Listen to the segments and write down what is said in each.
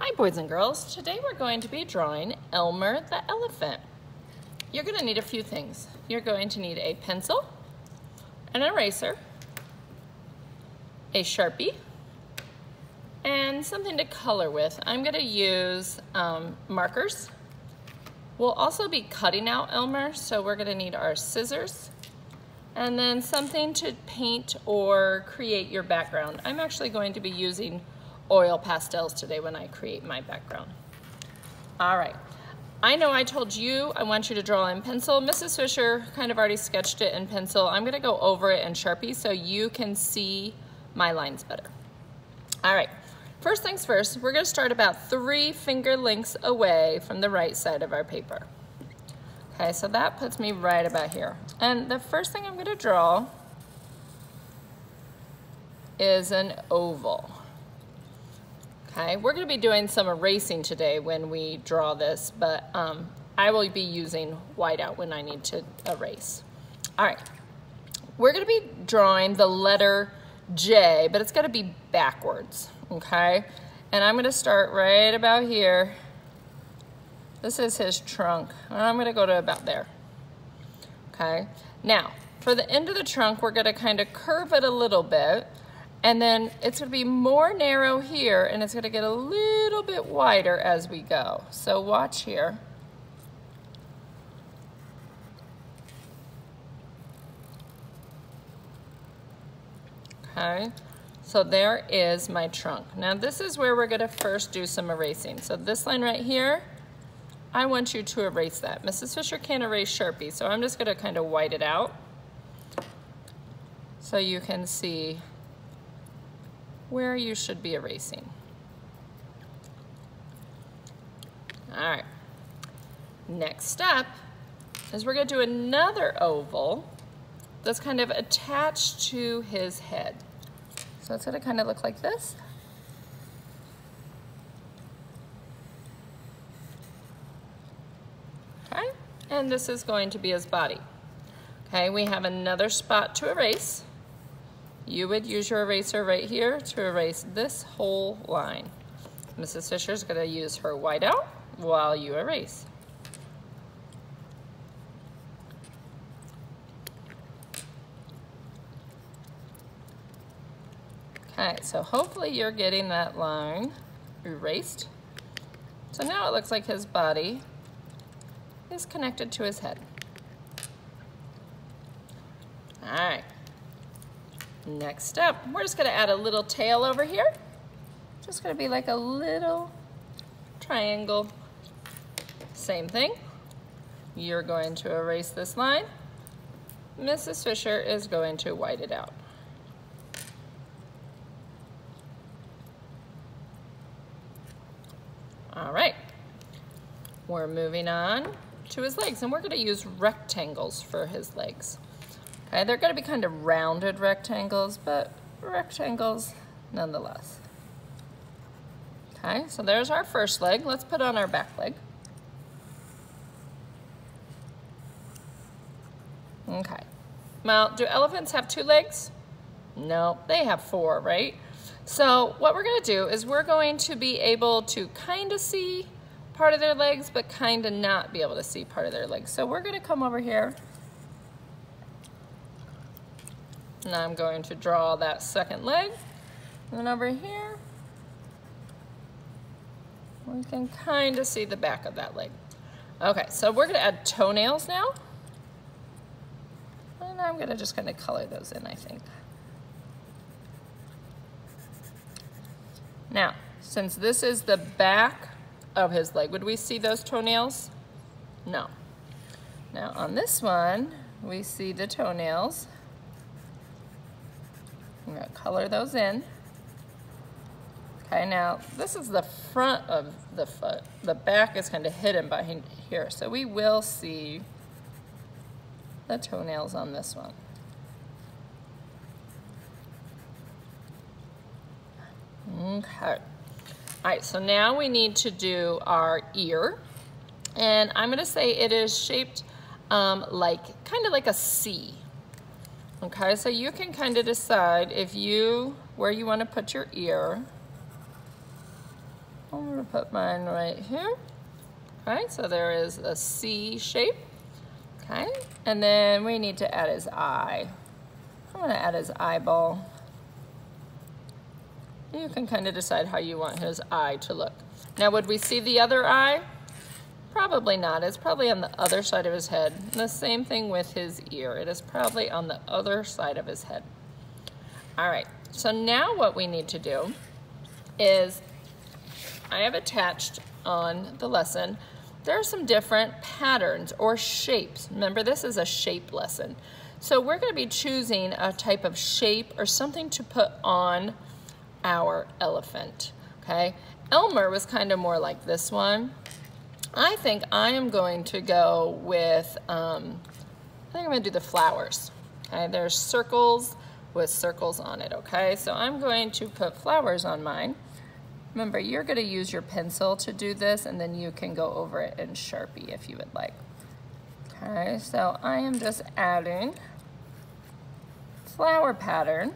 Hi boys and girls, today we're going to be drawing Elmer the Elephant. You're going to need a few things. You're going to need a pencil, an eraser, a Sharpie, and something to color with. I'm going to use markers. We'll also be cutting out Elmer, so we're going to need our scissors, and then something to paint or create your background. I'm actually going to be using oil pastels today when I create my background. All right, I know I told you I want you to draw in pencil. Mrs. Fisher kind of already sketched it in pencil. I'm gonna go over it in Sharpie so you can see my lines better. All right, first things first, we're gonna start about 3 finger lengths away from the right side of our paper. Okay, so that puts me right about here. And the first thing I'm gonna draw is an oval. Okay, we're going to be doing some erasing today when we draw this, but I will be using whiteout when I need to erase. All right, we're going to be drawing the letter J, but it's got to be backwards, okay? And I'm going to start right about here. This is his trunk, and I'm going to go to about there, okay? Now, for the end of the trunk, we're going to kind of curve it a little bit. And then it's going to be more narrow here, and it's going to get a little bit wider as we go. So watch here. Okay, so there is my trunk. Now this is where we're going to first do some erasing. So this line right here, I want you to erase that. Mrs. Fisher can't erase Sharpie, so I'm just going to kind of white it out so you can see where you should be erasing. All right, next step is we're gonna do another oval that's kind of attached to his head. So it's gonna kind of look like this. Okay, and this is going to be his body. Okay, we have another spot to erase. You would use your eraser right here to erase this whole line. Mrs. Fisher's gonna use her whiteout while you erase. Okay, so hopefully you're getting that line erased. So now it looks like his body is connected to his head. All right. Next step, we're just gonna add a little tail over here. Just gonna be like a little triangle. Same thing. You're going to erase this line. Mrs. Fisher is going to white it out. All right, we're moving on to his legs, and we're gonna use rectangles for his legs. Okay, they're going to be kind of rounded rectangles, but rectangles nonetheless. Okay, so there's our first leg. Let's put on our back leg. Okay, well, do elephants have 2 legs? No, they have 4, right? So what we're going to do is we're going to be able to kind of see part of their legs, but kind of not be able to see part of their legs. So we're going to come over here. And I'm going to draw that second leg. And then over here, we can kind of see the back of that leg. Okay, so we're gonna add toenails now. And I'm gonna just kind of color those in, I think. Now, since this is the back of his leg, would we see those toenails? No. Now on this one, we see the toenails. I'm going to color those in. Okay, now this is the front of the foot. The back is kind of hidden behind here, so we will see the toenails on this one. Okay. All right, so now we need to do our ear, and I'm going to say it is shaped kind of like a C. Okay, so you can kind of decide where you want to put your ear. I'm gonna put mine right here. Okay, so there is a C shape. Okay, and then we need to add his eye. I'm gonna add his eyeball. You can kind of decide how you want his eye to look. Now, would we see the other eye? Probably not. It's probably on the other side of his head. And the same thing with his ear. It is probably on the other side of his head. All right, so now what we need to do is, I have attached on the lesson, there are some different patterns or shapes. Remember, this is a shape lesson. So we're going to be choosing a type of shape or something to put on our elephant, okay? Elmer was kind of more like this one. I think I am going to go with, I think I'm going to do the flowers, okay? There's circles with circles on it, okay? So I'm going to put flowers on mine. Remember, you're going to use your pencil to do this, and then you can go over it in Sharpie if you would like. Okay, so I am just adding flower pattern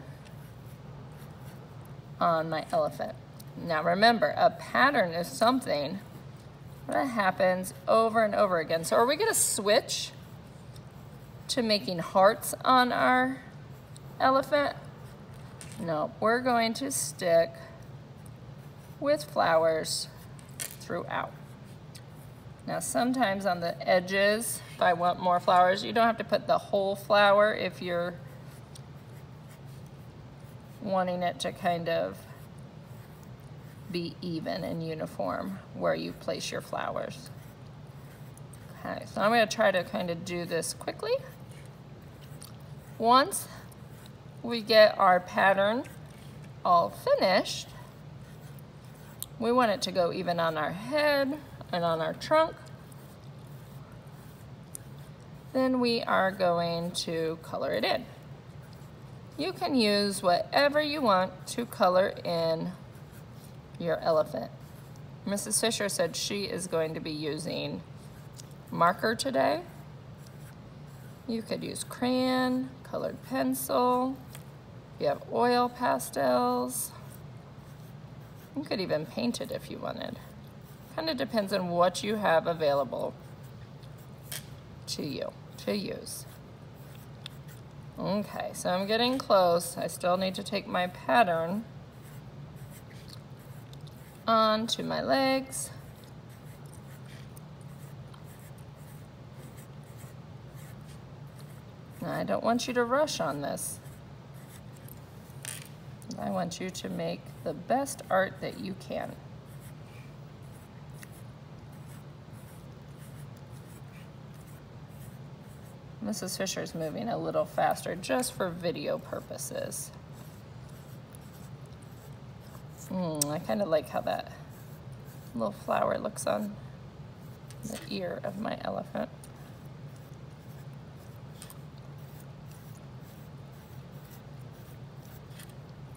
on my elephant. Now remember, a pattern is something that happens over and over again. So are we going to switch to making hearts on our elephant? No, we're going to stick with flowers throughout. Now sometimes on the edges, if I want more flowers, you don't have to put the whole flower if you're wanting it to kind of be even and uniform where you place your flowers. Okay, so I'm going to try to kind of do this quickly. Once we get our pattern all finished, we want it to go even on our head and on our trunk. Then we are going to color it in. You can use whatever you want to color in your elephant. Mrs. Fisher said she is going to be using marker today. You could use crayon, colored pencil, you have oil pastels. You could even paint it if you wanted. Kind of depends on what you have available to you to use. Okay, so I'm getting close. I still need to take my pattern onto my legs. Now, I don't want you to rush on this. I want you to make the best art that you can. Mrs. Fisher's moving a little faster just for video purposes. I kind of like how that little flower looks on the ear of my elephant.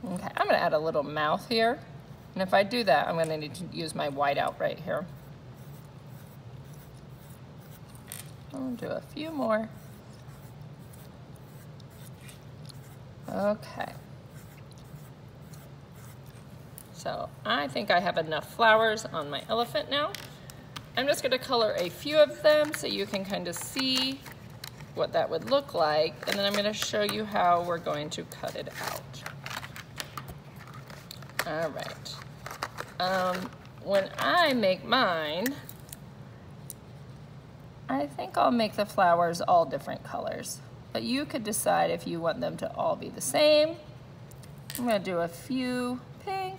Okay, I'm going to add a little mouth here. And if I do that, I'm going to need to use my whiteout right here. I'll do a few more. Okay. So I think I have enough flowers on my elephant now. I'm just going to color a few of them so you can kind of see what that would look like. And then I'm going to show you how we're going to cut it out. All right. When I make mine, I think I'll make the flowers all different colors. But you could decide if you want them to all be the same. I'm going to do a few pink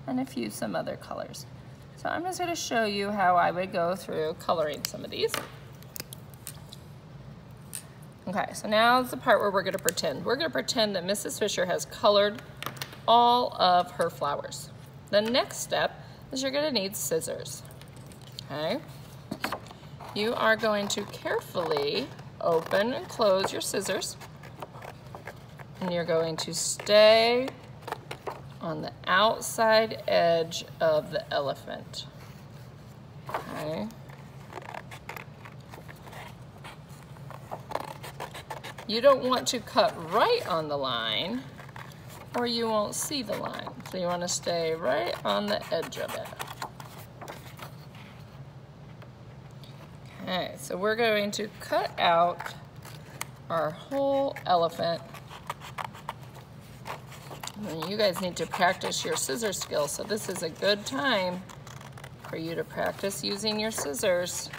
and a few some other colors. So I'm just going to show you how I would go through coloring some of these. Okay, so now is the part where we're going to pretend. We're going to pretend that Mrs. Fisher has colored all of her flowers. The next step is you're going to need scissors. Okay? You are going to carefully open and close your scissors, and you're going to stay on the outside edge of the elephant. Okay. You don't want to cut right on the line or you won't see the line. So you want to stay right on the edge of it. Okay, so we're going to cut out our whole elephant. And you guys need to practice your scissor skills, so this is a good time for you to practice using your scissors.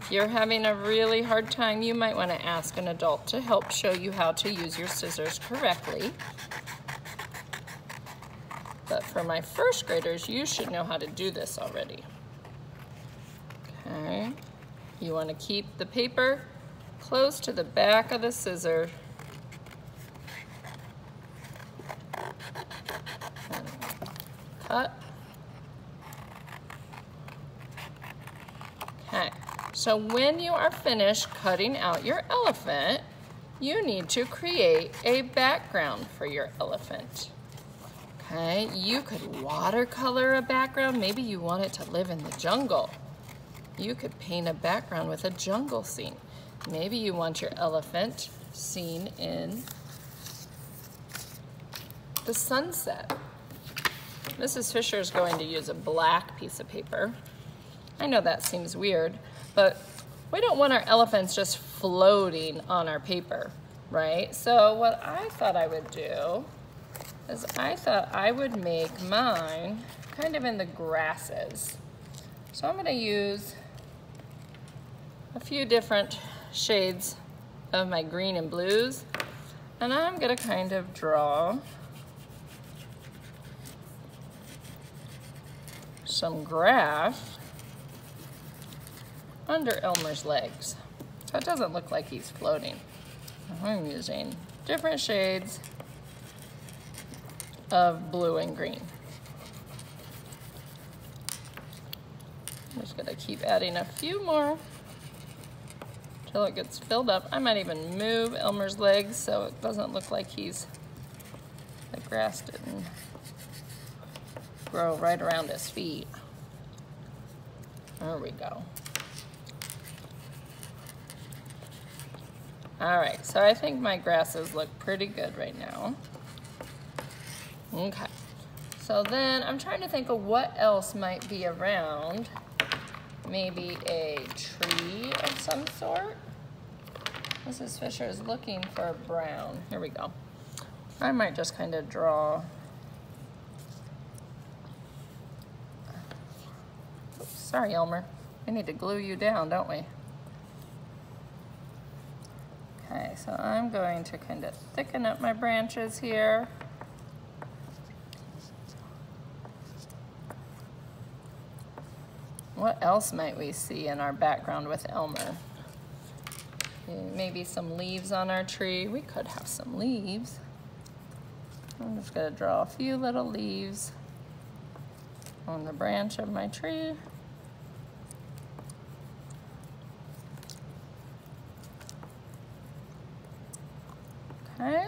If you're having a really hard time, you might want to ask an adult to help show you how to use your scissors correctly. But for my first graders, you should know how to do this already. Okay, you want to keep the paper close to the back of the scissor. And cut. Okay, so when you are finished cutting out your elephant, you need to create a background for your elephant. Okay, you could watercolor a background. Maybe you want it to live in the jungle. You could paint a background with a jungle scene. Maybe you want your elephant seen in the sunset. Mrs. Fisher is going to use a black piece of paper. I know that seems weird, but we don't want our elephants just floating on our paper, right? So what I thought I would do is I thought I would make mine kind of in the grasses. So I'm going to use a few different shades of my green and blues, and I'm going to kind of draw some grass under Elmer's legs, so it doesn't look like he's floating. I'm using different shades of blue and green. I'm just going to keep adding a few more till it gets filled up. I might even move Elmer's legs so it doesn't look like the grass didn't grow right around his feet. There we go. All right, so I think my grasses look pretty good right now. Okay, so then I'm trying to think of what else might be around. Maybe a tree of some sort. Mrs. Fisher is looking for a brown. Here we go. I might just kind of draw. Oops, sorry, Elmer. We need to glue you down, don't we? Okay, so I'm going to kind of thicken up my branches here. What else might we see in our background with Elmer? Maybe some leaves on our tree. We could have some leaves. I'm just going to draw a few little leaves on the branch of my tree. Okay.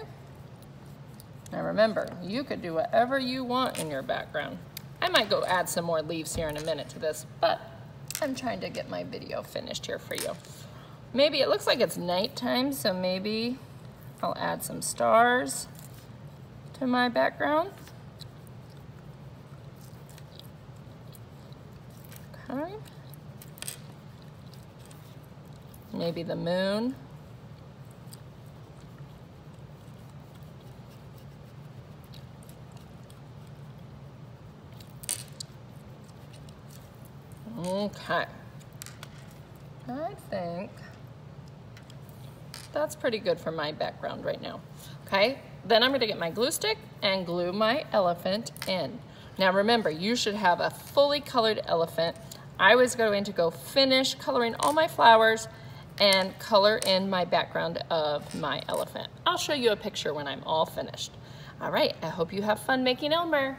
Now remember, you could do whatever you want in your background. I might go add some more leaves here in a minute to this, but I'm trying to get my video finished here for you. Maybe it looks like it's nighttime, so maybe I'll add some stars to my background. Okay. Maybe the moon. Okay, I think that's pretty good for my background right now. Okay, then I'm gonna get my glue stick and glue my elephant in. Now remember, you should have a fully colored elephant. I was going to go finish coloring all my flowers and color in my background of my elephant. I'll show you a picture when I'm all finished. All right, I hope you have fun making Elmer.